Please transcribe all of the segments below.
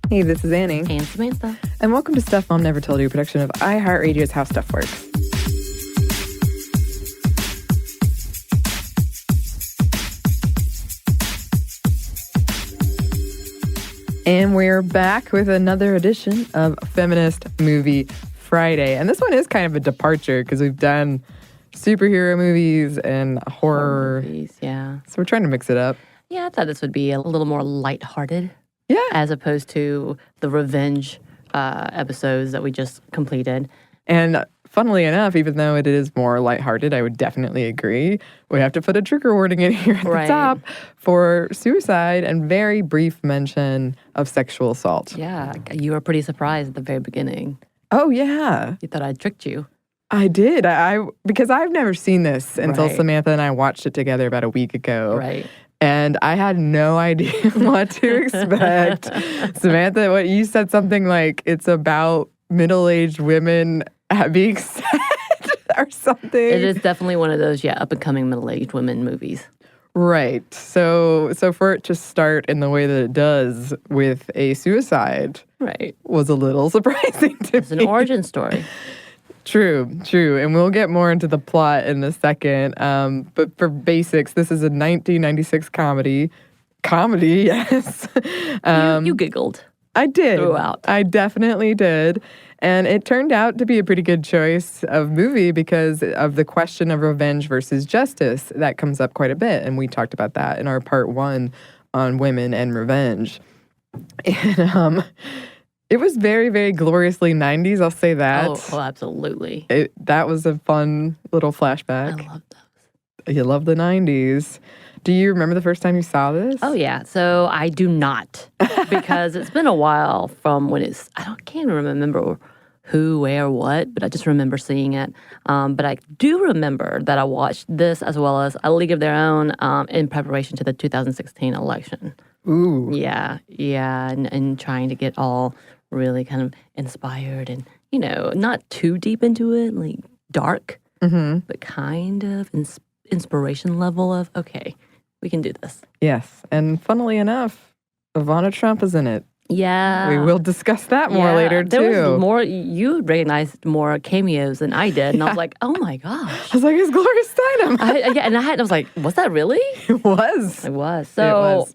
Hey, this is Annie. And Samantha. And welcome to Stuff Mom Never Told You, a production of iHeartRadio's How Stuff Works. And we're back with another edition of Feminist Movie Friday. And this one is kind of a departure because we've done superhero movies and horror movies, yeah. So we're trying to mix it up. Yeah, I thought this would be a little more lighthearted. Yeah. As opposed to the revenge episodes that we just completed. And funnily enough, even though it is more lighthearted, I would definitely agree. We have to put a trigger warning in here at the top for suicide and very brief mention of sexual assault. Yeah, you were pretty surprised at the very beginning. Oh, yeah. You thought I tricked you. I did. Because I've never seen this until Samantha and I watched it together about a week ago. Right. And I had no idea what to expect. Samantha, what you said something like it's about middle-aged women being sad or something. It is definitely one of those, up-and-coming middle-aged women movies. Right. So for it to start in the way that it does with a suicide was a little surprising to me. It's an origin story. True. And we'll get more into the plot in a second. But for basics, this is a 1996 comedy. Comedy, yes. You giggled. I did. Throughout. I definitely did. And it turned out to be a pretty good choice of movie because of the question of revenge versus justice. That comes up quite a bit. And we talked about that in our part 1 on women and revenge. And it was very, very gloriously 90s, I'll say that. Oh, absolutely. That was a fun little flashback. I love those. You love the 90s. Do you remember the first time you saw this? Oh, yeah. So I do not because it's been a while from when can't remember who, where, what, but I just remember seeing it. But I do remember that I watched this as well as A League of Their Own in preparation to the 2016 election. Ooh. Yeah. And trying to get all really kind of inspired and, not too deep into it, like dark, but kind of inspiration level of, okay, we can do this. Yes. And funnily enough, Ivana Trump is in it. Yeah. We will discuss that more later, too. There was more, you recognized more cameos than I did. And I was like, oh my gosh. I was like, it's Gloria Steinem. I was like, was that really? It was. It was. So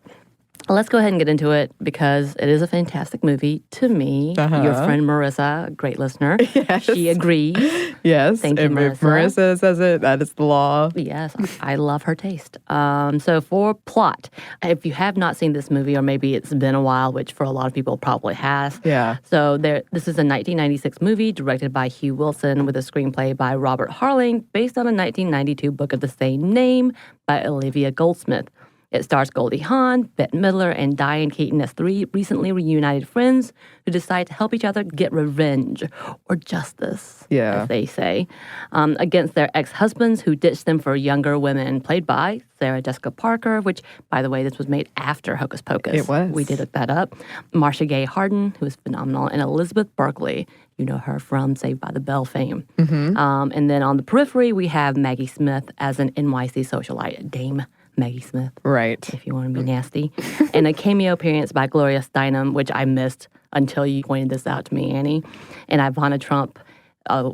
let's go ahead and get into it because it is a fantastic movie to me. Your friend Marissa, great listener, she agrees. Yes. Thank you, Marissa. If Marissa says it, that is the law. Yes, I love her taste. So for plot, if you have not seen this movie, or maybe it's been a while, which for a lot of people probably has. Yeah. So this is a 1996 movie directed by Hugh Wilson with a screenplay by Robert Harling based on a 1992 book of the same name by Olivia Goldsmith. It stars Goldie Hawn, Bette Midler, and Diane Keaton as 3 recently reunited friends who decide to help each other get revenge, or justice, as they say, against their ex-husbands who ditched them for younger women, played by Sarah Jessica Parker, which, by the way, this was made after Hocus Pocus. It was. We did look that up. Marcia Gay Harden, who is phenomenal, and Elizabeth Berkley. You know her from Saved by the Bell fame. And then on the periphery, we have Maggie Smith as an NYC socialite, Dame Maggie Smith. Right. If you want to be nasty. And a cameo appearance by Gloria Steinem, which I missed until you pointed this out to me, Annie. And Ivana Trump,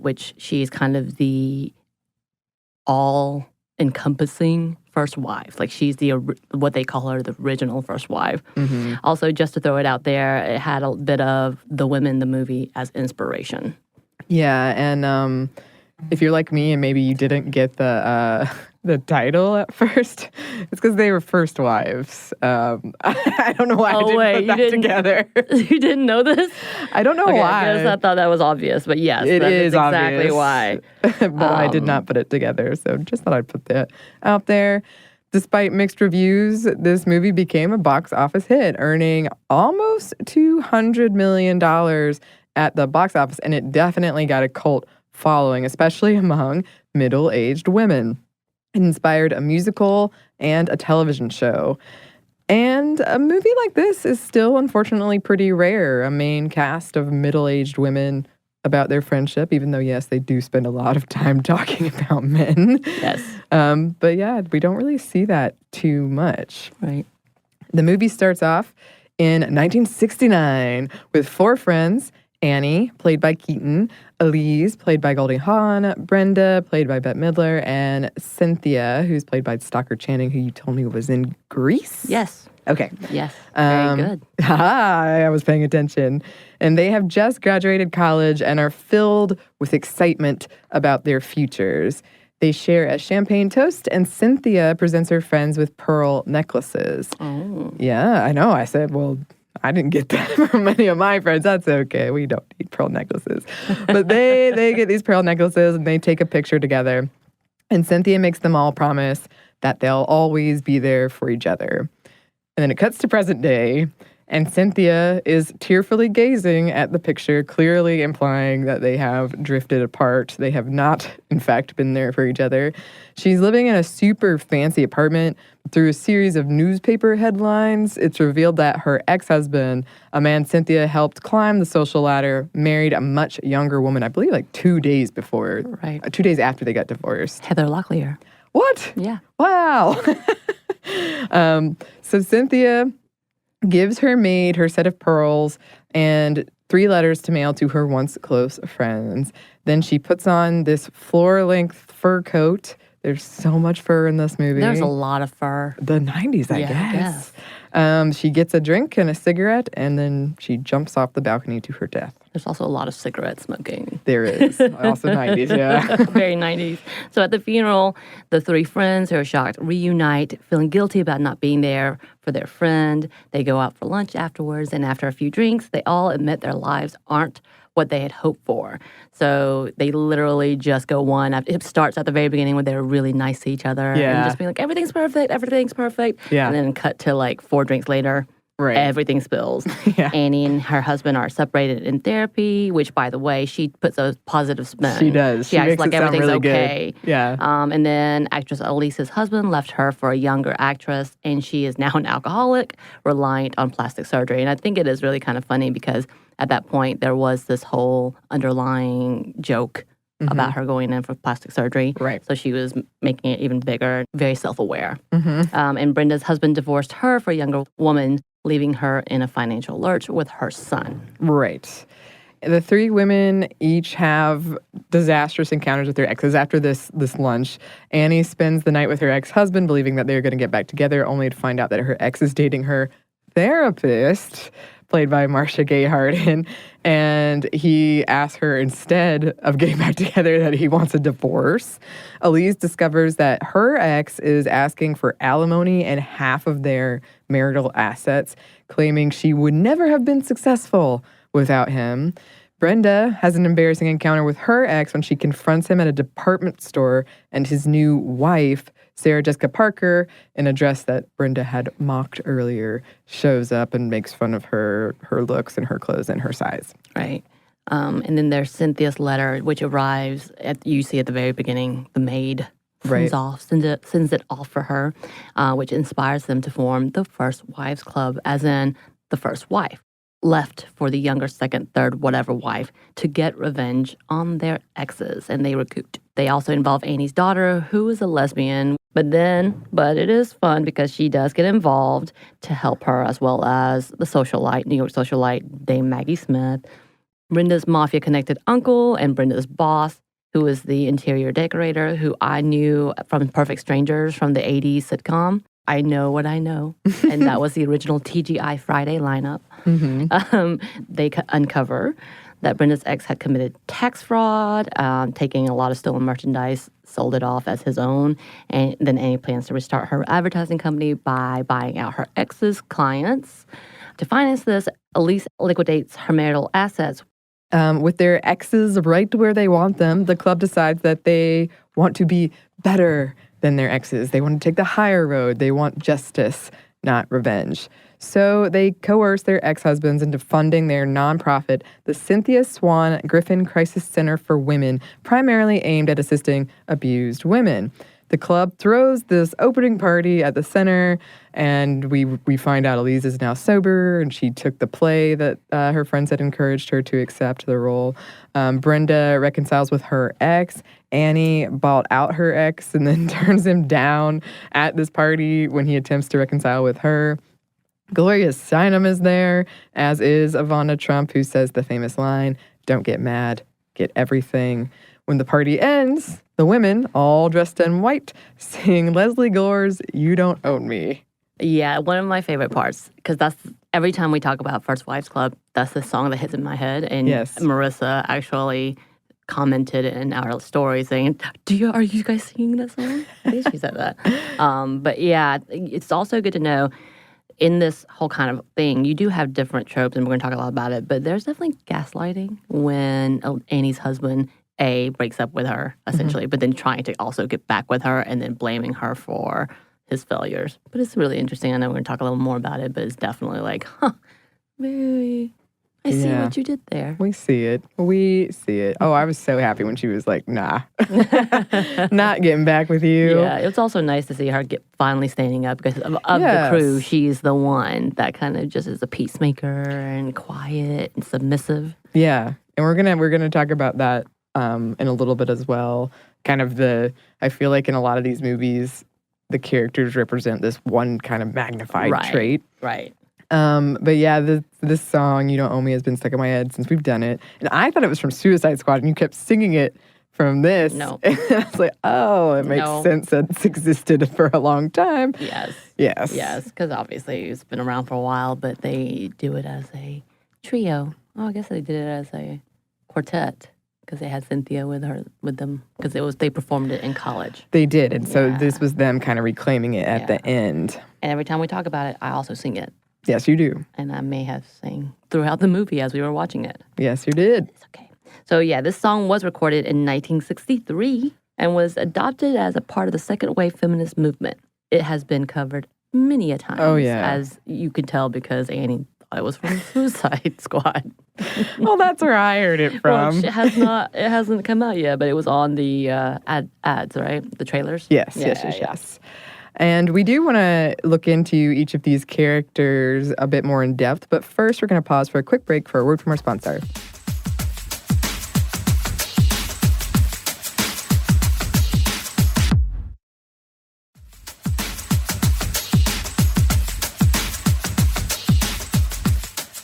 which she's kind of the all-encompassing first wife. Like she's what they call her, the original first wife. Also, just to throw it out there, it had a bit of the women, the movie, as inspiration. Yeah, and if you're like me and maybe you didn't get the title at first, it's because they were first wives. I don't know why I didn't put that together. You didn't know this? I don't know why. I guess I thought that was obvious, but yes, it is exactly obvious. Why. But I did not put it together, so just thought I'd put that out there. Despite mixed reviews, this movie became a box office hit, earning almost $200 million at the box office, and it definitely got a cult following, especially among middle-aged women. It inspired a musical and a television show. And a movie like this is still, unfortunately, pretty rare. A main cast of middle-aged women about their friendship, even though, yes, they do spend a lot of time talking about men. Yes. But yeah, we don't really see that too much. Right. The movie starts off in 1969 with 4 friends: Annie, played by Keaton; Elise, played by Goldie Hawn; Brenda, played by Bette Midler; and Cynthia, who's played by Stockard Channing, who you told me was in Grease? Yes. Okay. Yes. Very good. I was paying attention. And they have just graduated college and are filled with excitement about their futures. They share a champagne toast, and Cynthia presents her friends with pearl necklaces. Oh. Yeah, I know. I said, well, I didn't get that from many of my friends. That's okay. We don't need pearl necklaces. But they get these pearl necklaces, and they take a picture together. And Cynthia makes them all promise that they'll always be there for each other. And then it cuts to present day, and Cynthia is tearfully gazing at the picture, clearly implying that they have drifted apart. They have not, in fact, been there for each other. She's living in a super fancy apartment. Through a series of newspaper headlines, it's revealed that her ex-husband, a man Cynthia helped climb the social ladder, married a much younger woman, I believe like 2 days before. Right. 2 days after they got divorced. Heather Locklear. What? Yeah. Wow. So Cynthia gives her maid her set of pearls and 3 letters to mail to her once close friends. Then she puts on this floor-length fur coat. There's so much fur in this movie. There's a lot of fur. The 90s, I guess. She gets a drink and a cigarette, and then she jumps off the balcony to her death. There's also a lot of cigarette smoking. There is. Also 90s, yeah. Very 90s. So at the funeral, the 3 friends who are shocked reunite, feeling guilty about not being there for their friend. They go out for lunch afterwards, and after a few drinks, they all admit their lives aren't what they had hoped for. So they literally just go one. It starts at the very beginning where they're really nice to each other and just being like, everything's perfect, everything's perfect. Yeah. And then cut to like 4 drinks later. Right. Everything spills. Yeah. Annie and her husband are separated in therapy, which, by the way, she puts a positive spin. She does. She acts makes like it sound everything's really okay. Good. Yeah. And then actress Elise's husband left her for a younger actress, and she is now an alcoholic, reliant on plastic surgery. And I think it is really kind of funny because at that point, there was this whole underlying joke about her going in for plastic surgery. Right. So she was making it even bigger, very self-aware. Mm-hmm. And Brenda's husband divorced her for a younger woman, leaving her in a financial lurch with her son. Right. The 3 women each have disastrous encounters with their exes after this lunch. Annie spends the night with her ex-husband, believing that they're going to get back together, only to find out that her ex is dating her therapist, played by Marcia Gay Harden, and he asks her instead of getting back together that he wants a divorce. Elise discovers that her ex is asking for alimony and half of their marital assets, claiming she would never have been successful without him. Brenda has an embarrassing encounter with her ex when she confronts him at a department store, and his new wife, Sarah Jessica Parker, in a dress that Brenda had mocked earlier, shows up and makes fun of her looks and her clothes and her size. Right. And then there's Cynthia's letter, which arrives you see at the very beginning, the maid sends it off for her, which inspires them to form the First Wives Club, as in the first wife, left for the younger, second, third, whatever wife to get revenge on their exes, and they recruit. They also involve Annie's daughter, who is a lesbian, but it is fun because she does get involved to help her, as well as the socialite, New York socialite, Dame Maggie Smith, Brenda's mafia-connected uncle, and Brenda's boss, who is the interior decorator, who I knew from Perfect Strangers from the 80s sitcom. I Know What I Know. And that was the original TGI Friday lineup. They uncover that Brenda's ex had committed tax fraud, taking a lot of stolen merchandise, sold it off as his own. And then Annie plans to restart her advertising company by buying out her ex's clients. To finance this, Elise liquidates her marital assets. With their exes right where they want them, the club decides that they want to be better than their exes. They want to take the higher road. They want justice, not revenge. So they coerce their ex-husbands into funding their nonprofit, the Cynthia Swan Griffin Crisis Center for Women, primarily aimed at assisting abused women. The club throws this opening party at the center, and we find out Elise is now sober, and she took the play that her friends had encouraged her to accept the role. Brenda reconciles with her ex. Annie bought out her ex and then turns him down at this party when he attempts to reconcile with her. Gloria Steinem is there, as is Ivana Trump, who says the famous line, "Don't get mad, get everything." When the party ends, the women, all dressed in white, sing Leslie Gore's "You Don't Own Me." Yeah, one of my favorite parts, because that's every time we talk about First Wives Club, that's the song that hits in my head. And Yes. Marissa actually commented in our story saying, are you guys singing that song? I think she said that. But yeah, it's also good to know in this whole kind of thing, you do have different tropes, and we're going to talk a lot about it, but there's definitely gaslighting when Annie's husband, breaks up with her, essentially, but then trying to also get back with her and then blaming her for his failures. But it's really interesting. I know we're going to talk a little more about it, but it's definitely like, Mary, I see Yeah. what you did there. We see it. We see it. Oh, I was so happy when she was like, nah, not getting back with you. Yeah, it was also nice to see her finally standing up because of the Yes. crew. She's the one that kind of just is a peacemaker and quiet and submissive. Yeah. And we're gonna talk about that in a little bit as well. Kind of I feel like in a lot of these movies, the characters represent this one kind of magnified trait. Right. But yeah, this song, "You Don't Owe Me," has been stuck in my head since we've done it. And I thought it was from Suicide Squad, and you kept singing it from this. No. And I was like, oh, it makes sense that it's existed for a long time. Yes. Yes. Yes, because obviously it's been around for a while, but they do it as a trio. Oh, I guess they did it as a quartet because they had Cynthia with them because they performed it in college. They did. And so Yeah. this was them kind of reclaiming it at the end. And every time we talk about it, I also sing it. Yes, you do. And I may have sang throughout the movie as we were watching it. Yes, you did. It's okay. So yeah, this song was recorded in 1963 and was adopted as a part of the second wave feminist movement. It has been covered many a times. Oh, yeah. As you could tell because Annie thought it was from Suicide Squad. Well, that's where I heard it from. Well, it hasn't come out yet, but it was on the ads, right? The trailers? Yes. And we do want to look into each of these characters a bit more in depth, but first we're going to pause for a quick break for a word from our sponsor.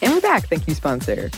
And we're back. Thank you, sponsor.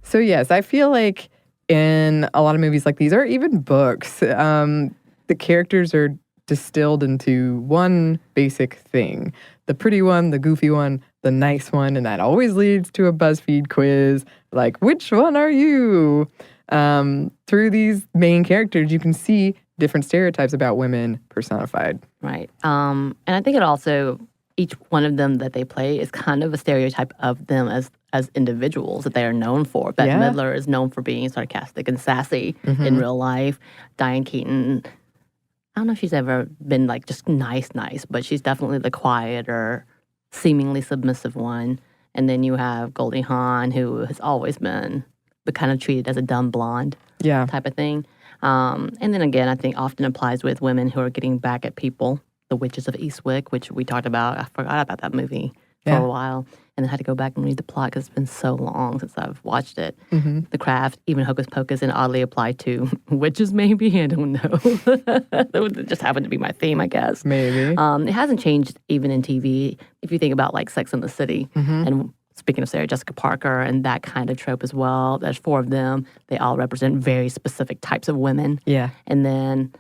So yes, I feel like in a lot of movies like these, or even books, the characters are distilled into one basic thing. The pretty one, the goofy one, the nice one, and that always leads to a BuzzFeed quiz, like, which one are you? Through these main characters, you can see different stereotypes about women personified. Right. And I think it also, each one of them that they play is kind of a stereotype of them as individuals that they are known for. Bette Midler is known for being sarcastic and sassy in real life. Diane Keaton, I don't know if she's ever been like just nice, but she's definitely the quieter, seemingly submissive one. And then you have Goldie Hawn, who has always been the kind of treated as a dumb blonde type of thing. And then again, I think often applies with women who are getting back at people. The Witches of Eastwick, which we talked about. I forgot about that movie for a while. And then had to go back and read the plot because it's been so long since I've watched it. The Craft, even Hocus Pocus, and oddly applied to witches maybe. I don't know. It just happened to be my theme, I guess. Maybe. It hasn't changed even in TV. If you think about like Sex and the City, and speaking of Sarah Jessica Parker and that kind of trope as well, there's 4 of them. They all represent very specific types of women. Yeah. And then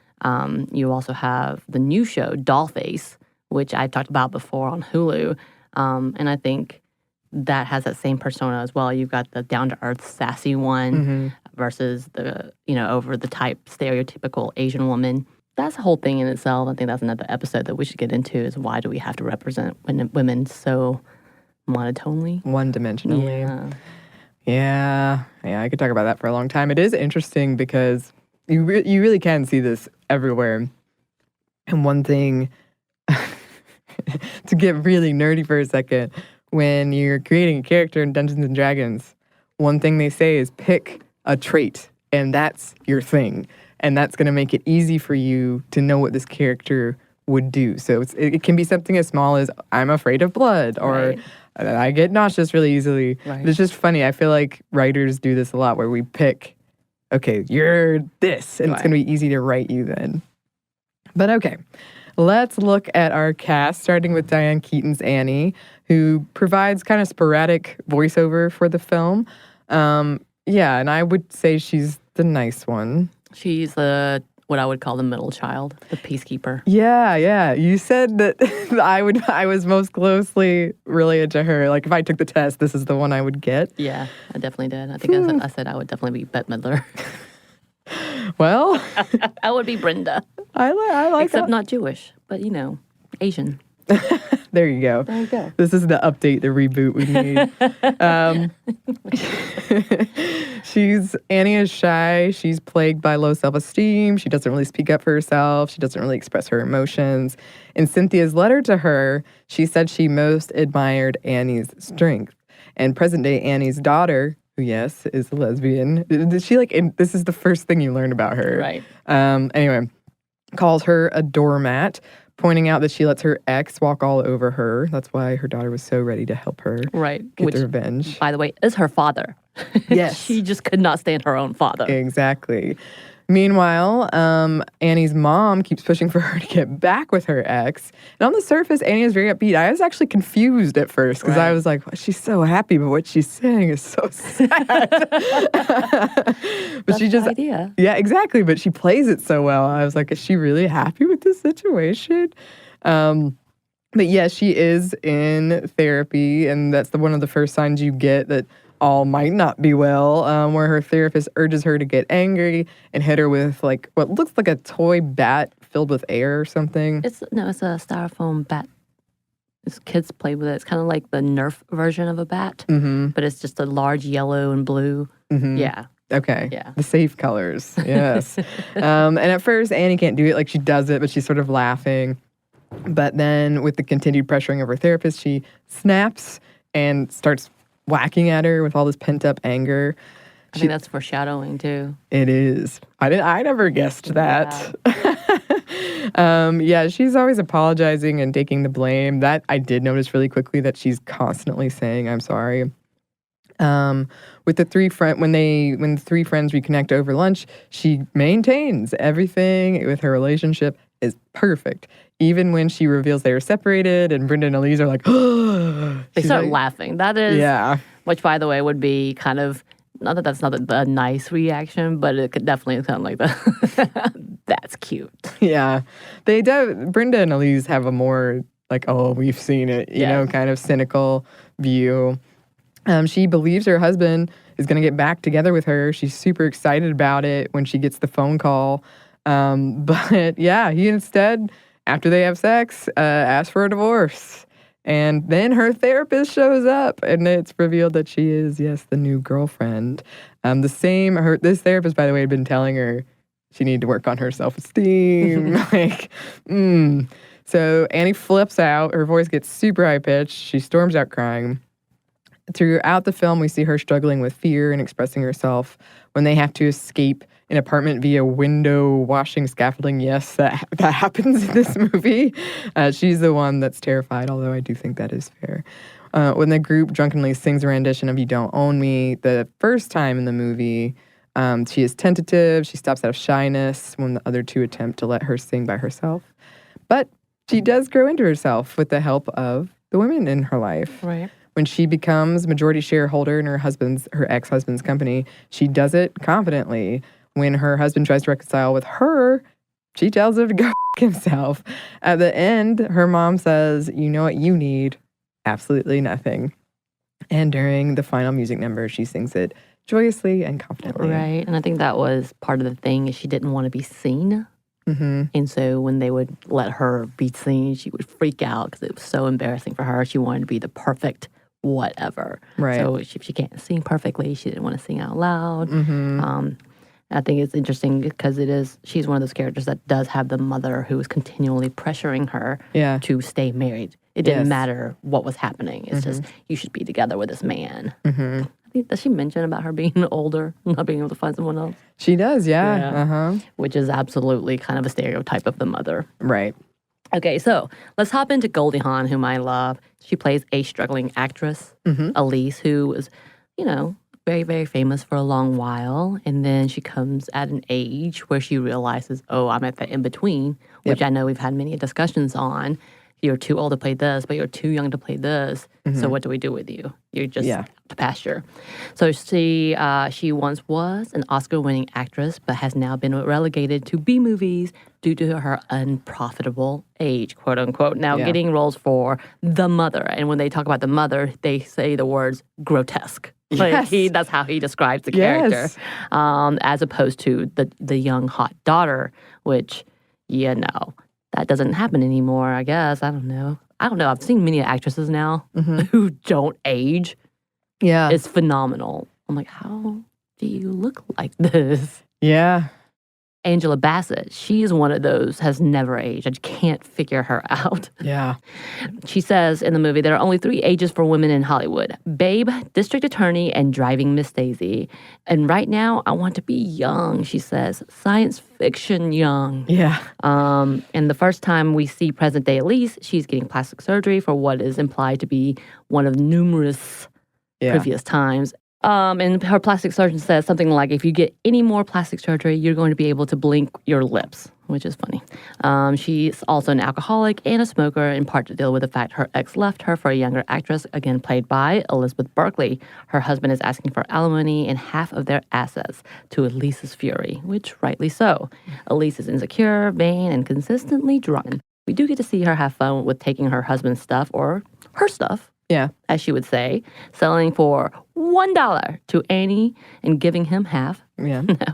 you also have the new show, Dollface, which I talked about before on Hulu. And I think that has that same persona as well. You've got the down-to-earth, sassy one versus the, over-the-type, stereotypical Asian woman. That's a whole thing in itself. I think that's another episode that we should get into is why do we have to represent women so monotonely? One-dimensionally. Yeah, I could talk about that for a long time. It is interesting because you really can see this everywhere. And one thing, to get really nerdy for a second, when you're creating a character in Dungeons and Dragons, one thing they say is pick a trait, and that's your thing. And that's going to make it easy for you to know what this character would do. So it can be something as small as I'm afraid of blood, or I get nauseous really easily. Right. It's just funny. I feel like writers do this a lot where we pick, okay, you're this, and it's going to be easy to write you then. But okay. Let's look at our cast, starting with Diane Keaton's Annie, who provides kind of sporadic voiceover for the film. Yeah, and I would say she's the nice one. She's what I would call the middle child, the peacekeeper. Yeah. You said that I was most closely related to her. Like if I took the test, this is the one I would get. Yeah, I definitely did. I think I said I would definitely be Bette Midler. Well, I would be Brenda. I like Except that. not Jewish, but Asian. There you go. There you go. This is the update, the reboot we need. Annie is shy. She's plagued by low self-esteem. She doesn't really speak up for herself. She doesn't really express her emotions. In Cynthia's letter to her, she said she most admired Annie's strength. And present-day Annie's daughter, who, yes, is a lesbian. This is the first thing you learn about her. Right. Anyway, calls her a doormat, pointing out that she lets her ex walk all over her. That's why her daughter was so ready to help her get the revenge. By the way, is her father. Yes. She just could not stand her own father. Exactly. Meanwhile, Annie's mom keeps pushing for her to get back with her ex. And on the surface, Annie is very upbeat. I was actually confused at first because I was like, well, she's so happy, but what she's saying is so sad. That's the idea. Yeah, exactly. But she plays it so well. I was like, is she really happy with this situation? But yeah, she is in therapy, and that's one of the first signs you get that all might not be well, where her therapist urges her to get angry and hit her with like what looks like a toy bat filled with air or something. It's a styrofoam bat. Kids play with it. It's kind of like the Nerf version of a bat, but it's just a large yellow and blue. Yeah. Okay. Yeah. The safe colors. Yes. And at first, Annie can't do it. Like she does it, but she's sort of laughing. But then with the continued pressuring of her therapist, she snaps and starts whacking at her with all this pent-up anger. I think that's foreshadowing too. It is. I never guessed that. Yeah, she's always apologizing and taking the blame. That I did notice really quickly that she's constantly saying, I'm sorry. With the when the three friends reconnect over lunch, she maintains everything with her relationship is perfect. Even when she reveals they are separated and Brenda and Elise are like, they start laughing. That is, yeah. Which, by the way, would be kind of, not that that's not a nice reaction, but it could definitely sound like that's cute. Yeah. Brenda and Elise have a more like, oh, we've seen it, you know, kind of cynical view. She believes her husband is going to get back together with her. She's super excited about it when she gets the phone call. But yeah, he instead, after they have sex, asks for a divorce. And then her therapist shows up, and it's revealed that she is, yes, the new girlfriend. This therapist, by the way, had been telling her she needed to work on her self-esteem. So Annie flips out. Her voice gets super high-pitched. She storms out crying. Throughout the film, we see her struggling with fear and expressing herself. When they have to escape an apartment via window washing scaffolding, yes, that happens in this movie. She's the one that's terrified, although I do think that is fair. When the group drunkenly sings a rendition of You Don't Own Me, the first time in the movie, she is tentative. She stops out of shyness when the other two attempt to let her sing by herself. But she does grow into herself with the help of the women in her life. Right. When she becomes majority shareholder in her ex-husband's company, she does it confidently. When her husband tries to reconcile with her, she tells him to go himself. At the end, her mom says, you know what you need? Absolutely nothing. And during the final music number, she sings it joyously and confidently. Right. And I think that was part of the thing is she didn't want to be seen. And so when they would let her be seen, she would freak out because it was so embarrassing for her. She wanted to be the perfect whatever. Right. So if she can't sing perfectly, she didn't want to sing out loud. I think it's interesting because she's one of those characters that does have the mother who is continually pressuring her to stay married. It didn't matter what was happening. It's just, you should be together with this man. I think, does she mention about her being older, not being able to find someone else? She does, yeah. Which is absolutely kind of a stereotype of the mother. Right. Okay, so let's hop into Goldie Hawn, whom I love. She plays a struggling actress, Elise, who was, very, very famous for a long while. And then she comes at an age where she realizes, oh, I'm at the in-between which I know we've had many discussions on. You're too old to play this, but you're too young to play this. So what do we do with you? You're just to pasture. So she once was an Oscar-winning actress, but has now been relegated to B movies due to her unprofitable age, quote unquote. Now getting roles for the mother, and when they talk about the mother, they say the words grotesque. Like that's how he describes the character, as opposed to the young hot daughter, which that doesn't happen anymore. I guess I don't know. I've seen many actresses now who don't age. Yeah, it's phenomenal. I'm like, how do you look like this? Yeah. Angela Bassett, she's one of those, has never aged. I just can't figure her out. Yeah. She says in the movie, there are only 3 ages for women in Hollywood: Babe, District Attorney, and Driving Miss Daisy. And right now, I want to be young, she says. Science fiction young. Yeah. And the first time we see present-day Elise, she's getting plastic surgery for what is implied to be one of numerous previous times. And her plastic surgeon says something like, if you get any more plastic surgery, you're going to be able to blink your lips, which is funny. She's also an alcoholic and a smoker, in part to deal with the fact her ex left her for a younger actress, again played by Elizabeth Berkley. Her husband is asking for alimony and half of their assets, to Elise's fury, which rightly so. Elise is insecure, vain, and consistently drunk. We do get to see her have fun with taking her husband's stuff, or her stuff, as she would say, selling for $1 to Annie and giving him half,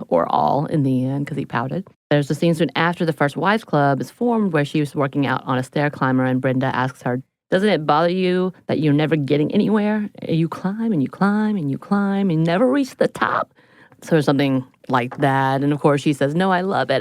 or all in the end, because he pouted. There's a scene soon after the First Wives Club is formed where she was working out on a stair climber, and Brenda asks her, doesn't it bother you that you're never getting anywhere? You climb and you climb and you climb and never reach the top? So there's something like that. And of course she says, no, I love it.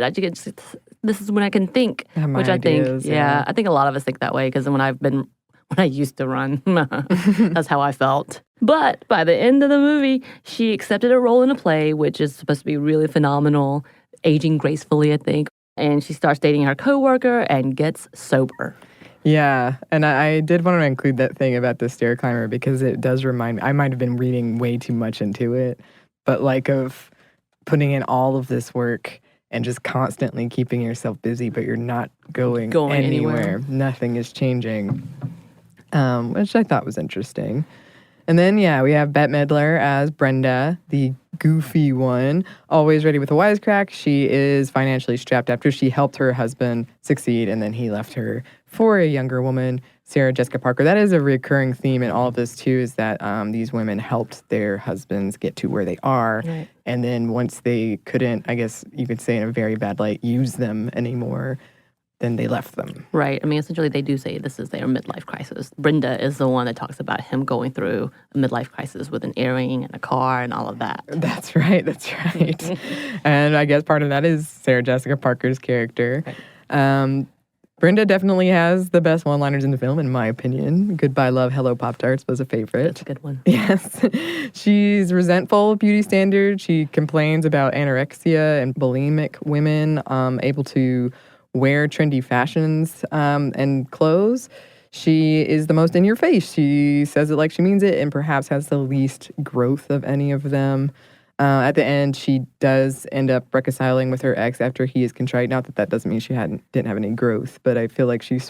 This is when I can think, which I think, I think a lot of us think that way, because when I used to run, that's how I felt. But by the end of the movie, she accepted a role in a play, which is supposed to be really phenomenal, aging gracefully, I think. And she starts dating her coworker and gets sober. Yeah, and I did want to include that thing about the stair climber, because it does remind me, I might have been reading way too much into it, but like of putting in all of this work and just constantly keeping yourself busy, but you're not going anywhere. Nothing is changing. Which I thought was interesting. And then, we have Bette Midler as Brenda, the goofy one, always ready with a wisecrack. She is financially strapped after she helped her husband succeed, and then he left her for a younger woman, Sarah Jessica Parker. That is a recurring theme in all of this, too, is that these women helped their husbands get to where they are. Right. And then once they couldn't, I guess you could say in a very bad light, use them anymore, then they left them. Right. I mean, essentially, they do say this is their midlife crisis. Brenda is the one that talks about him going through a midlife crisis with an earring and a car and all of that. That's right. And I guess part of that is Sarah Jessica Parker's character. Right. Brenda definitely has the best one-liners in the film, in my opinion. Goodbye, Love, Hello, Pop-Tarts was a favorite. That's a good one. Yes. She's resentful of beauty standards. She complains about anorexia and bulimic women able to wear trendy fashions and clothes. She is the most in your face. She says it like she means it, and perhaps has the least growth of any of them. At the end, she does end up reconciling with her ex after he is contrite. Not that doesn't mean she didn't have any growth, but I feel like she's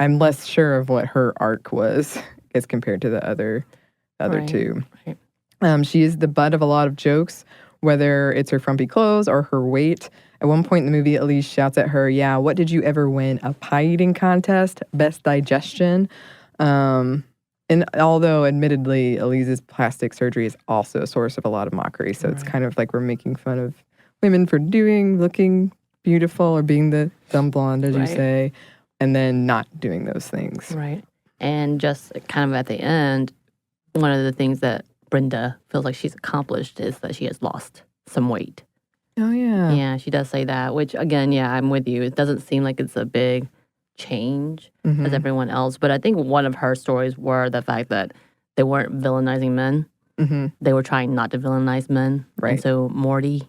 I'm less sure of what her arc was as compared to the other two. Right. She is the butt of a lot of jokes, whether it's her frumpy clothes or her weight. At one point in the movie, Elise shouts at her, what did you ever win? A pie eating contest? Best digestion? And although, admittedly, Elise's plastic surgery is also a source of a lot of mockery. So it's kind of like we're making fun of women for looking beautiful or being the dumb blonde, as you say, and then not doing those things. Right. And just kind of at the end, one of the things that Brenda feels like she's accomplished is that she has lost some weight. Oh, yeah. Yeah, she does say that, which, again, I'm with you. It doesn't seem like it's a big change as everyone else. But I think one of her stories were the fact that they weren't villainizing men. Mm-hmm. They were trying not to villainize men. Right. And so Morty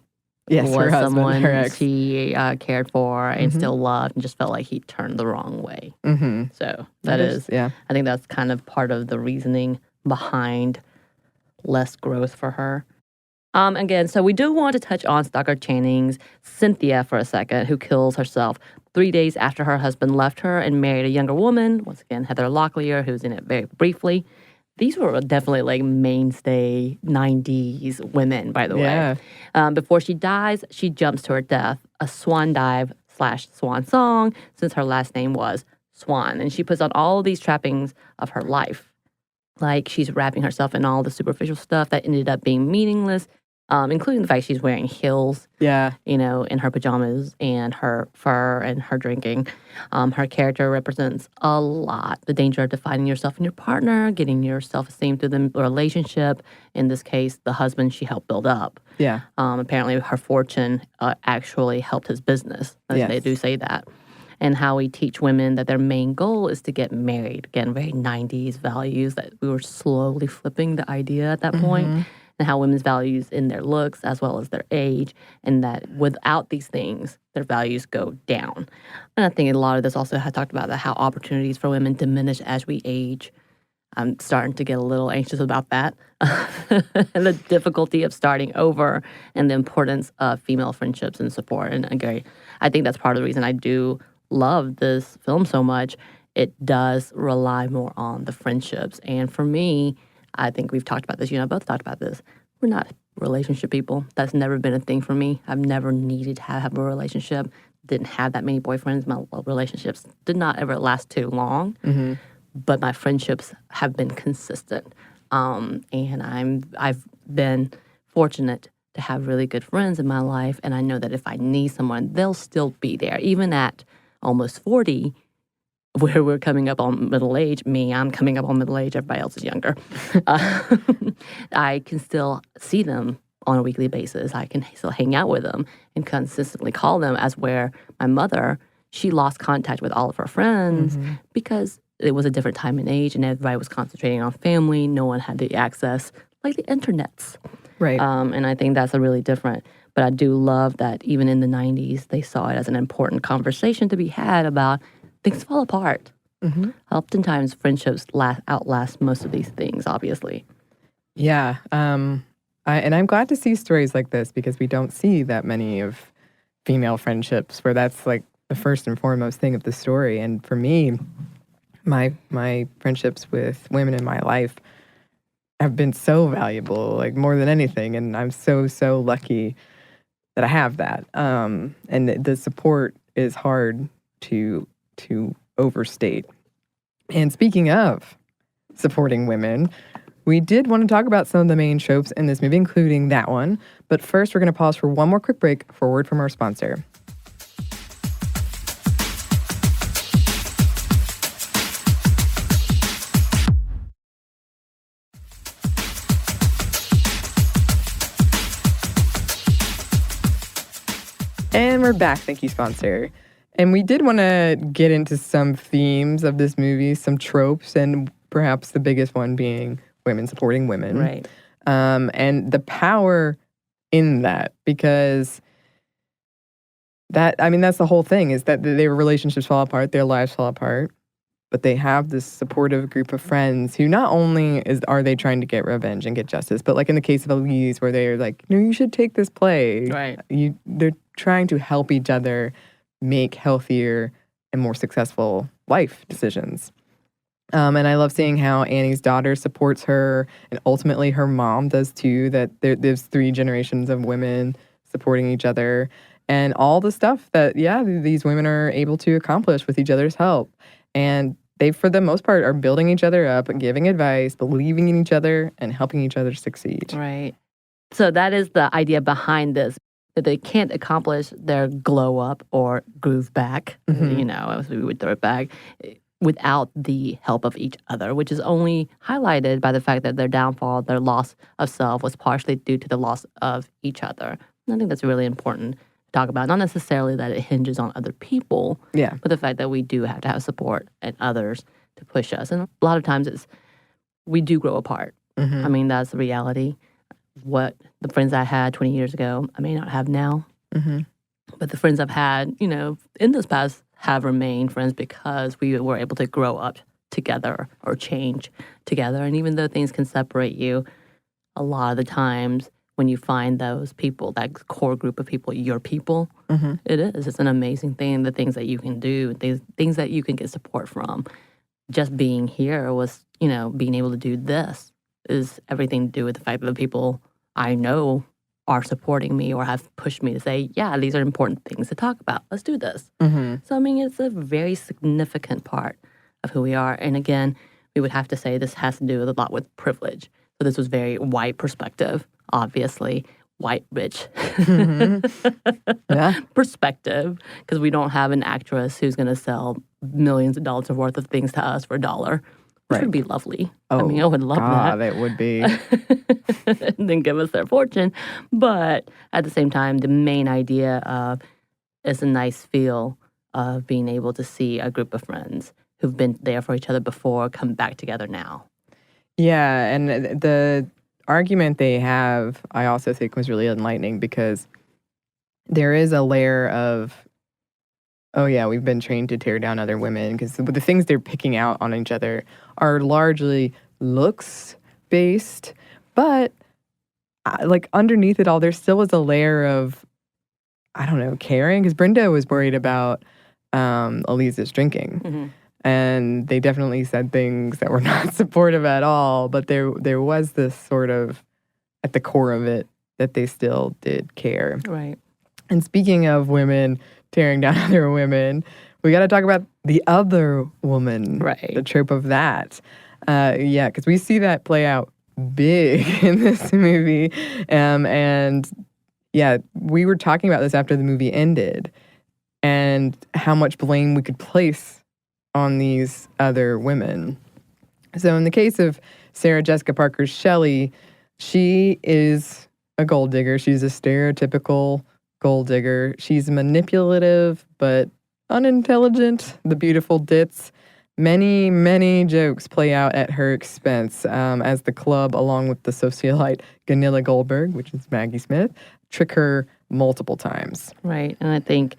was someone she cared for and still loved, and just felt like he turned the wrong way. Mm-hmm. So that is, I think that's kind of part of the reasoning behind less growth for her. Again, so we do want to touch on Stockard Channing's Cynthia for a second, who kills herself. 3 days after her husband left her and married a younger woman, once again, Heather Locklear, who's in it very briefly. These were definitely like mainstay 90s women, by the way. Before she dies, she jumps to her death, a swan dive / swan song, since her last name was Swan. And she puts on all of these trappings of her life. Like she's wrapping herself in all the superficial stuff that ended up being meaningless, including the fact she's wearing heels, in her pajamas and her fur and her drinking. Her character represents a lot. The danger of defining yourself and your partner, getting your self-esteem through the relationship. In this case, the husband she helped build up. Apparently, her fortune actually helped his business. They do say that. And how we teach women that their main goal is to get married. Again, very 90s values that we were slowly flipping the idea at that point. And how women's values in their looks as well as their age, and that without these things, their values go down. And I think a lot of this also has talked about how opportunities for women diminish as we age. I'm starting to get a little anxious about that. And the difficulty of starting over and the importance of female friendships and support. And again, I think that's part of the reason I do love this film so much. It does rely more on the friendships. And for me, I think we've talked about this. You and I both talked about this. We're not relationship people. That's never been a thing for me. I've never needed to have a relationship. Didn't have that many boyfriends. My relationships did not ever last too long. But my friendships have been consistent. And I've been fortunate to have really good friends in my life. And I know that if I need someone, they'll still be there. Even at almost 40, where we're coming up on middle age. I'm coming up on middle age. Everybody else is younger. I can still see them on a weekly basis. I can still hang out with them and consistently call them, as where my mother, she lost contact with all of her friends because it was a different time and age and everybody was concentrating on family. No one had the access like the internets. Right. And I think that's a really different. But I do love that even in the 90s, they saw it as an important conversation to be had about things fall apart. Oftentimes, friendships outlast most of these things, obviously. Yeah. And I'm glad to see stories like this because we don't see that many of female friendships where that's like the first and foremost thing of the story. And for me, my friendships with women in my life have been so valuable, like more than anything. And I'm so lucky that I have that. And the support is hard to overstate. And speaking of supporting women, we did want to talk about some of the main tropes in this movie, including that one. But first, we're going to pause for one more quick break for a word from our sponsor. And we're back. Thank you, sponsor. And we did want to get into some themes of this movie, some tropes, and perhaps the biggest one being women supporting women. Right. And the power in that, because that's the whole thing, is that their relationships fall apart, their lives fall apart, but they have this supportive group of friends who not only are they trying to get revenge and get justice, but like in the case of Elise, where they're like, no, you should take this play. Right. They're trying to help each other make healthier and more successful life decisions. And I love seeing how Annie's daughter supports her, and ultimately her mom does too, that there's 3 generations of women supporting each other, and all the stuff that, these women are able to accomplish with each other's help. And they, for the most part, are building each other up and giving advice, believing in each other, and helping each other succeed. Right. So that is the idea behind this. That they can't accomplish their glow up or groove back, as we would throw it back, without the help of each other, which is only highlighted by the fact that their downfall, their loss of self, was partially due to the loss of each other. And I think that's really important to talk about. Not necessarily that it hinges on other people, but the fact that we do have to have support and others to push us. And a lot of times we do grow apart. I mean, that's the reality. What the friends I had 20 years ago, I may not have now. But the friends I've had, in this past have remained friends because we were able to grow up together or change together. And even though things can separate you, a lot of the times when you find those people, that core group of people, your people. Mm-hmm. It is. It's an amazing thing. The things that you can do, things that you can get support from. Just being here was, being able to do this is everything to do with the fact that the people I know are supporting me or have pushed me to say, yeah, these are important things to talk about. Let's do this. Mm-hmm. So, I mean, it's a very significant part of who we are. And again, we would have to say this has to do with a lot with privilege. So this was very white perspective, obviously. White, rich Yeah. perspective, because we don't have an actress who's going to sell millions of dollars worth of things to us for $1, which Right. would be lovely. Oh, I mean, I would love God, that. it would be. And then give us their fortune. But at the same time, the main idea of it's a nice feel of being able to see a group of friends who've been there for each other before come back together now. Yeah, and the argument they have, I also think was really enlightening because there is a layer of, oh yeah, we've been trained to tear down other women because the things they're picking out on each other are largely looks based, but like underneath it all, there still is a layer of, I don't know, caring because Brenda was worried about Elise's drinking. Mm-hmm. And they definitely said things that were not supportive at all. But there was this sort of, at the core of it, that they still did care. Right. And speaking of women tearing down other women, we got to talk about the other woman. Right. The trope of that. Yeah, because we see that play out big in this movie. And yeah, we were talking about this after the movie ended and how much blame we could place on these other women. So in the case of Sarah Jessica Parker's Shelley, she is a gold digger. She's a stereotypical gold digger. She's manipulative but unintelligent, the beautiful ditz. Many, many jokes play out at her expense as the club, along with the socialite Gunilla Goldberg, which is Maggie Smith, trick her multiple times. Right. And I think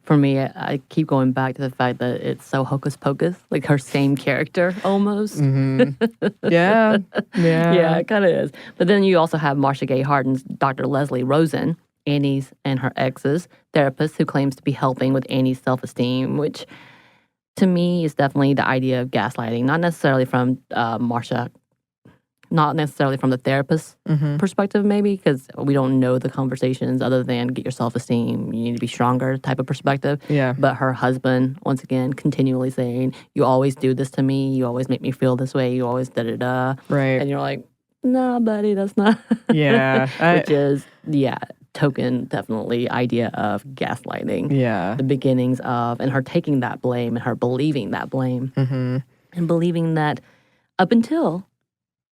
for me, I keep going back to the fact that it's so hocus pocus, like her same character almost. Mm-hmm. Yeah. Yeah, it kind of is. But then you also have Marcia Gay Harden's Dr. Leslie Rosen, Annie's and her ex's therapist, who claims to be helping with Annie's self-esteem, which to me is definitely the idea of gaslighting, not necessarily from Marcia, not necessarily from the therapist's perspective, maybe, because we don't know the conversations other than get your self-esteem, you need to be stronger type of perspective. Yeah. But her husband, once again, continually saying, you always do this to me, you always make me feel this way, you always da-da-da. Right. And you're like, nah, buddy, that's not. Yeah. Which is, token, definitely, idea of gaslighting. Yeah. The beginnings of, and her taking that blame and her believing that blame. Mm-hmm. And believing that up until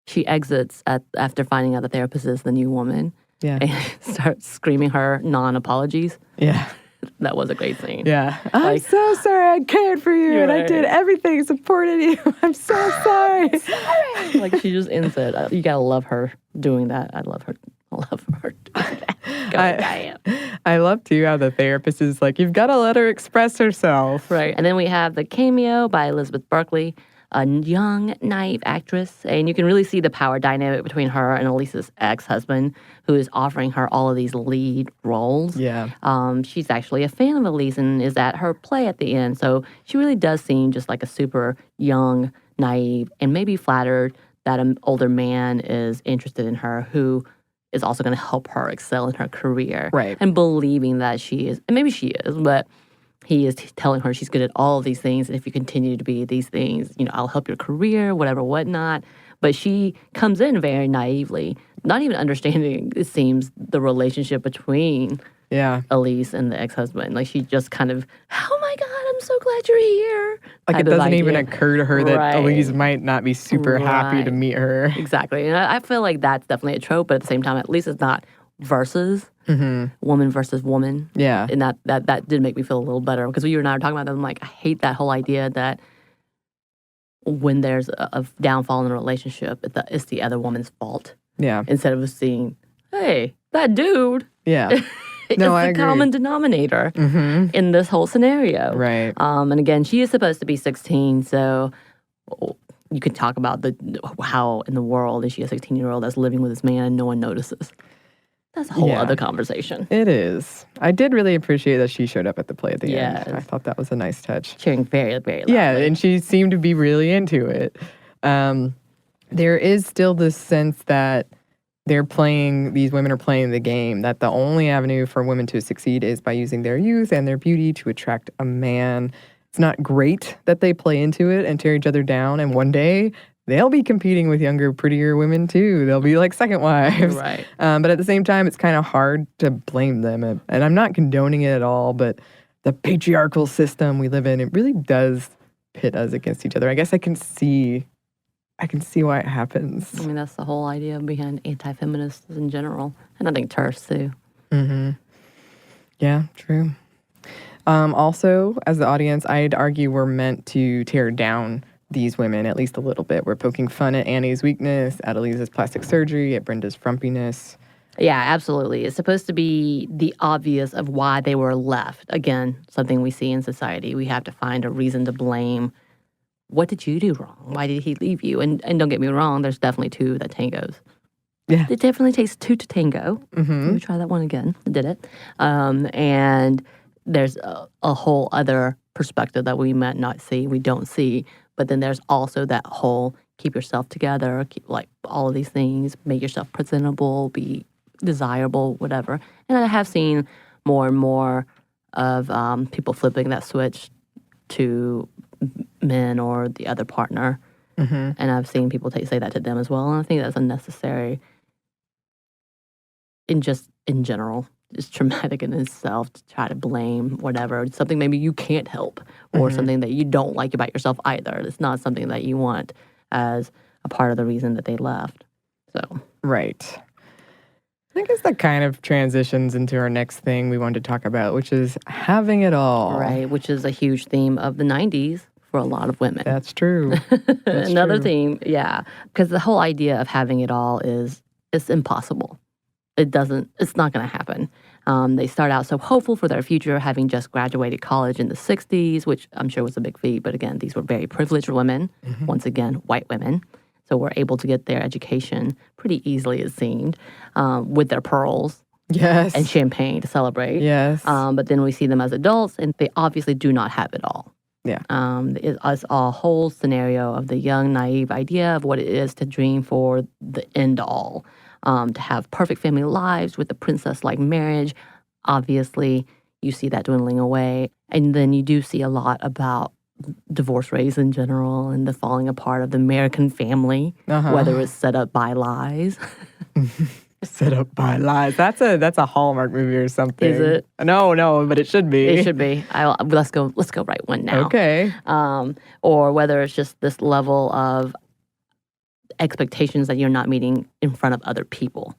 she exits after finding out the therapist is the new woman. Yeah. And starts screaming her non-apologies. Yeah. That was a great scene. Yeah. I'm Like, so sorry. I cared for you and I did everything, supported you. I'm so sorry. Like she just ends it. You gotta love her doing that. I love her doing that. I love too how the therapist is like, you've got to let her express herself. Right. And then we have the cameo by Elizabeth Berkley, a young, naive actress. And you can really see the power dynamic between her and Elise's ex-husband, who is offering her all of these lead roles. Yeah. She's actually a fan of Elise and is at her play at the end. So she really does seem just like a super young, naive, and maybe flattered that an older man is interested in her who is also going to help her excel in her career. Right. And believing that she is, and maybe she is, but he is telling her she's good at all of these things. And if you continue to be these things, I'll help your career, whatever, whatnot. But she comes in very naively, not even understanding, it seems, the relationship between Elise and the ex-husband. Like she just kind of, oh my God, I'm so glad you're here. Like it doesn't even occur to her that Elise might not be super happy to meet her. Exactly. And I feel like that's definitely a trope, but at the same time, at least it's not versus woman versus woman. Yeah. And that did make me feel a little better because you and I were talking about that. I'm like, I hate that whole idea that when there's a downfall in a relationship, it's the other woman's fault. Yeah. Instead of seeing, hey, that dude. Yeah. No, I agree. It's the common denominator in this whole scenario. Right. And again, she is supposed to be 16, so you could talk about how in the world is she a 16-year-old that's living with this man and no one notices. That's a whole other conversation. It is. I did really appreciate that she showed up at the play at the Yes. end. I thought that was a nice touch. Cheering very, very loudly. Yeah, and she seemed to be really into it. There is still this sense that these women are playing the game, that the only avenue for women to succeed is by using their youth and their beauty to attract a man. It's not great that they play into it and tear each other down, and one day they'll be competing with younger, prettier women too. They'll be like second wives. Right. But at the same time, it's kind of hard to blame them. And I'm not condoning it at all, but the patriarchal system we live in, it really does pit us against each other. I guess I can see why it happens. I mean, that's the whole idea behind anti-feminists in general. And I think TERFs too. Mm-hmm. Yeah, true. Also, as the audience, I'd argue we're meant to tear down these women at least a little bit. We're poking fun at Annie's weakness, at Elisa's plastic surgery, at Brenda's frumpiness. Yeah, absolutely. It's supposed to be the obvious of why they were left. Again, something we see in society. We have to find a reason to blame. What did you do wrong? Why did he leave you? And don't get me wrong, there's definitely two that tangos. Yeah. It definitely takes two to tango. Mm-hmm. Let me try that one again. I did it. And there's a whole other perspective that we might not see, we don't see. But then there's also that whole keep yourself together, keep like all of these things, make yourself presentable, be desirable, whatever. And I have seen more and more of people flipping that switch to men or the other partner. Mm-hmm. And I've seen people say that to them as well. And I think that's unnecessary in general. It's traumatic in itself to try to blame whatever. It's something maybe you can't help or something that you don't like about yourself either. It's not something that you want as a part of the reason that they left. So Right. I guess that kind of transitions into our next thing we wanted to talk about, which is having it all. Right, which is a huge theme of the 90s for a lot of women. That's true. That's Another true. theme, yeah. Because the whole idea of having it all it's impossible. It's not going to happen. They start out so hopeful for their future, having just graduated college in the 60s, which I'm sure was a big feat. But again, these were very privileged women, once again, white women. So were able to get their education pretty easily, it seemed, with their pearls Yes. and champagne to celebrate. Yes. But then we see them as adults, and they obviously do not have it all. Yeah. It's a whole scenario of the young, naive idea of what it is to dream for the end all. To have perfect family lives with a princess-like marriage. Obviously, you see that dwindling away. And then you do see a lot about divorce rates in general and the falling apart of the American family, whether it's set up by lies. Set up by lies. That's a Hallmark movie or something. Is it? No, but it should be. It should be. Let's go right one now. Okay. Or whether it's just this level of expectations that you're not meeting in front of other people.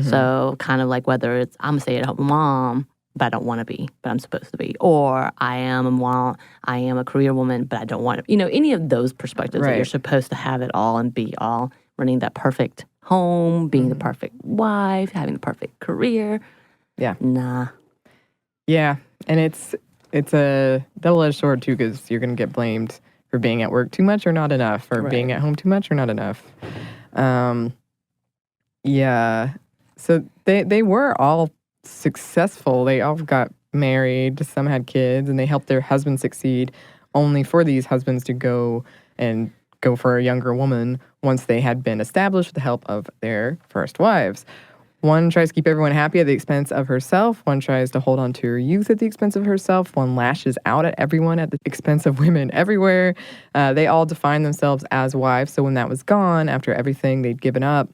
So kind of like whether it's I'm a stay-at-home mom, but I don't want to be, but I'm supposed to be. Or I am a mom, I am a career woman, but I don't want to. Any of those perspectives that you're supposed to have it all and be all, running that perfect home, being the perfect wife, having the perfect career. Yeah. Nah. Yeah, and it's a double-edged sword too, because you're going to get blamed for being at work too much or not enough, or being at home too much or not enough. Yeah. So they were all successful. They all got married. Some had kids, and they helped their husbands succeed, only for these husbands to go for a younger woman once they had been established with the help of their first wives. One tries to keep everyone happy at the expense of herself. One tries to hold on to her youth at the expense of herself. One lashes out at everyone at the expense of women everywhere. They all defined themselves as wives. So when that was gone, after everything they'd given up,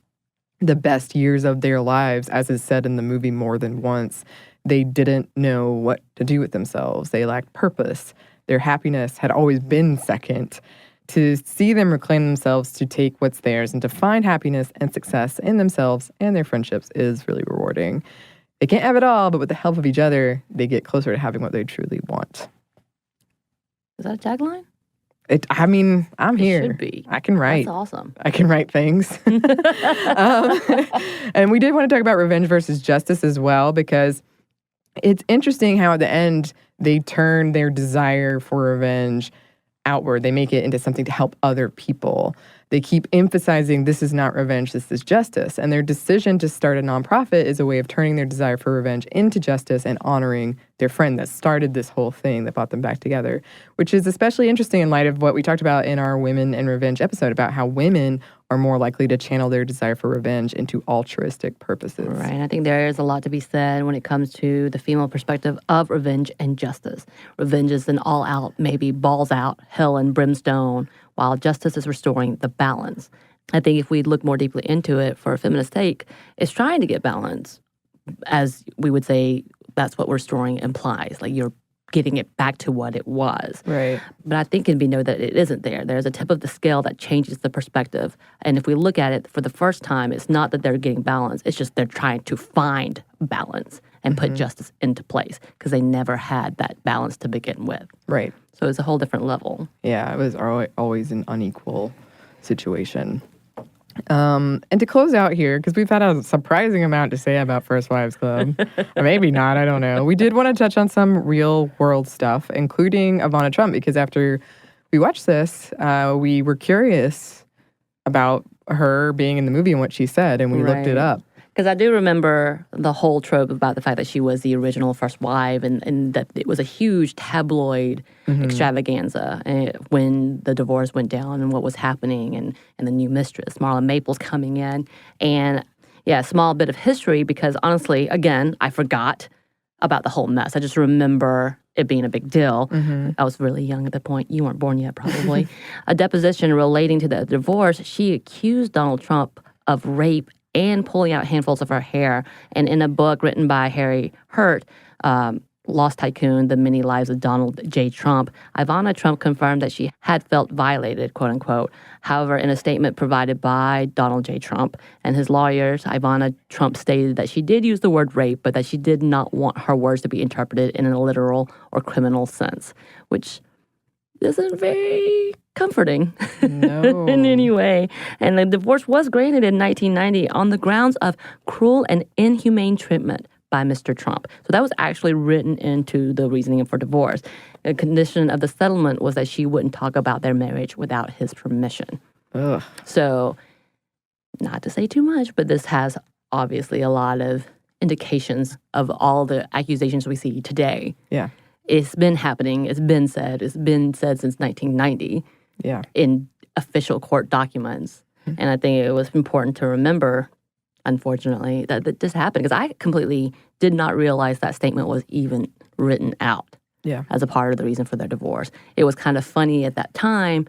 the best years of their lives, as is said in the movie more than once, they didn't know what to do with themselves. They lacked purpose. Their happiness had always been second. To see them reclaim themselves, to take what's theirs, and to find happiness and success in themselves and their friendships is really rewarding. They can't have it all, but with the help of each other, they get closer to having what they truly want. Is that a tagline? I'm here. It should be. I can write. That's awesome. I can write things. And we did want to talk about revenge versus justice as well, because it's interesting how at the end they turn their desire for revenge outward. They make it into something to help other people. They keep emphasizing this is not revenge, this is justice. And their decision to start a nonprofit is a way of turning their desire for revenge into justice and honoring their friend that started this whole thing that brought them back together, which is especially interesting in light of what we talked about in our Women and Revenge episode about how women are more likely to channel their desire for revenge into altruistic purposes. Right. And I think there is a lot to be said when it comes to the female perspective of revenge and justice. Revenge is an all-out, maybe balls out, hell and brimstone, while justice is restoring the balance. I think if we look more deeply into it for a feminist take, it's trying to get balance. As we would say, that's what restoring implies. Like you're getting it back to what it was. Right. But I think it can be known that it isn't there. There's a tip of the scale that changes the perspective. And if we look at it for the first time, it's not that they're getting balance. It's just they're trying to find balance and put justice into place because they never had that balance to begin with. Right. So it's a whole different level. Yeah, it was always an unequal situation. And to close out here, because we've had a surprising amount to say about First Wives Club, or maybe not, I don't know. We did want to touch on some real world stuff, including Ivana Trump, because after we watched this, we were curious about her being in the movie and what she said, and we looked it up. Because I do remember the whole trope about the fact that she was the original first wife and that it was a huge tabloid extravaganza when the divorce went down and what was happening and the new mistress, Marla Maples, coming in. And yeah, a small bit of history because honestly, again, I forgot about the whole mess. I just remember it being a big deal. I was really young at the point. You weren't born yet, probably. A deposition relating to the divorce, she accused Donald Trump of rape and pulling out handfuls of her hair. And in a book written by Harry Hurt, Lost Tycoon, The Many Lives of Donald J. Trump, Ivana Trump confirmed that she had felt violated, quote unquote. However, in a statement provided by Donald J. Trump and his lawyers, Ivana Trump stated that she did use the word rape, but that she did not want her words to be interpreted in a literal or criminal sense, which isn't very comforting No. in any way. And the divorce was granted in 1990 on the grounds of cruel and inhumane treatment by Mr. Trump. So that was actually written into the reasoning for divorce. A condition of the settlement was that she wouldn't talk about their marriage without his permission. Ugh. So, not to say too much, but this has obviously a lot of indications of all the accusations we see today. Yeah. It's been happening. It's been said. It's been said since 1990 Yeah. in official court documents. And I think it was important to remember, unfortunately, that this happened because I completely did not realize that statement was even written out as a part of the reason for their divorce. It was kind of funny at that time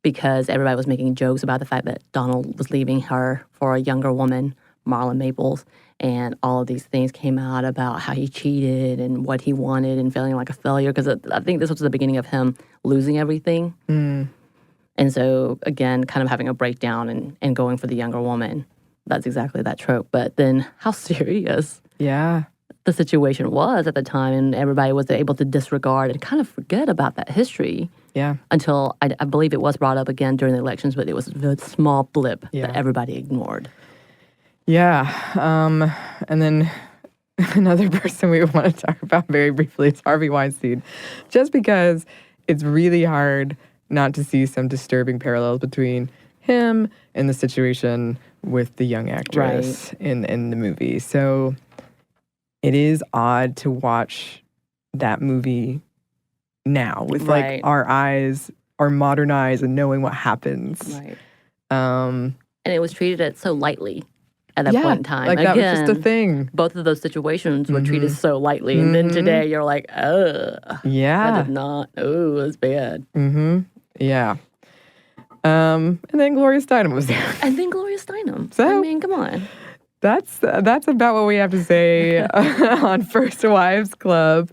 because everybody was making jokes about the fact that Donald was leaving her for a younger woman, Marla Maples, and all of these things came out about how he cheated and what he wanted and feeling like a failure because I think this was the beginning of him losing everything. And so, again, kind of having a breakdown and going for the younger woman. That's exactly that trope. But then how serious the situation was at the time, and everybody was able to disregard and kind of forget about that history until I believe it was brought up again during the elections, but it was a small blip that everybody ignored. Yeah. And then another person we want to talk about very briefly is Harvey Weinstein, just because it's really hard not to see some disturbing parallels between him and the situation with the young actress in the movie. So it is odd to watch that movie now with like our eyes, our modern eyes, and knowing what happens. And it was treated so lightly at that point in time. Like again, that was just a thing. Both of those situations were treated so lightly. And then today you're like, yeah. that did not, it was bad. Yeah. And then Gloria Steinem was there. And then Gloria Steinem. So, I mean, come on. That's about what we have to say on First Wives Club.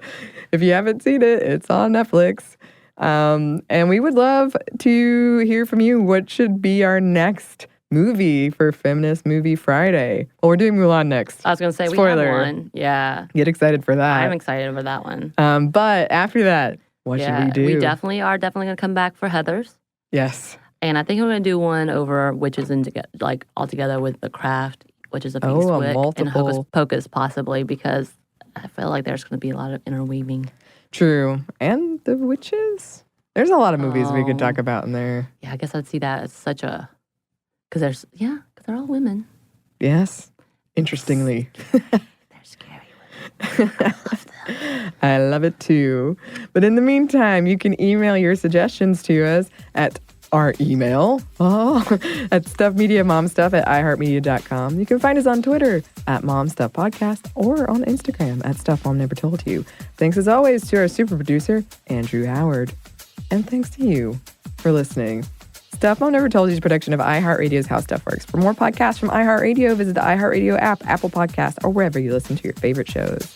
If you haven't seen it, it's on Netflix. And we would love to hear from you. What should be our next movie for Feminist Movie Friday? Well, we're doing Mulan next. I was going to say, Spoiler. we have one. Yeah. Get excited for that. I'm excited for that one. But after that, what should we do? We definitely are going to come back for Heathers. Yes. And I think we're going to do one over Witches and like all together with The Craft, Witches of Eastwick, and Hocus Pocus possibly, because I feel like there's going to be a lot of interweaving. True. And the witches? There's a lot of movies we could talk about in there. Yeah, I guess I'd see that as such a, because they're all women. Yes. Interestingly. They're scary women. I love them. I love it too. But in the meantime, you can email your suggestions to us at our email at stuffmediamomstuff@iheartmedia.com. You can find us on Twitter at momstuffpodcast or on Instagram at Stuff Mom Never Told You. Thanks as always to our super producer, Andrew Howard. And thanks to you for listening. Stuff Mom Never Told You is a production of iHeartRadio's How Stuff Works. For more podcasts from iHeartRadio, visit the iHeartRadio app, Apple Podcasts, or wherever you listen to your favorite shows.